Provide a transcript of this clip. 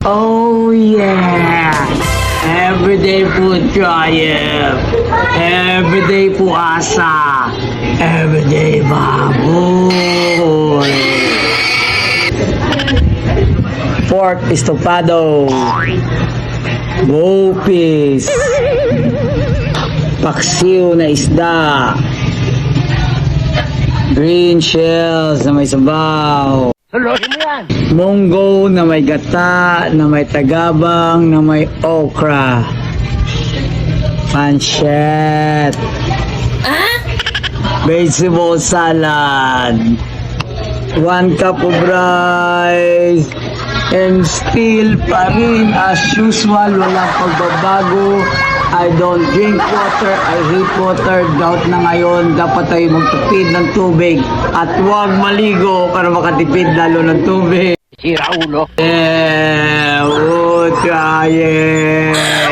Oh yeah! Everyday food triumph! Everyday puasa! Everyday baboy! Pork estofado! Bopis! Paksiw na isda! Green shells na may sabaw! Munggo na may gata, na may tagabang, na may okra. Panchet. Vegetable salad. 1 cup of rice. And still pa rin as usual, walang pagbabago. I don't drink water, I hate water. Doubt na ngayon, dapat tayo magtipid ng tubig. At huwag maligo para makatipid lalo ng tubig. Sira ulo. Yeah, try it.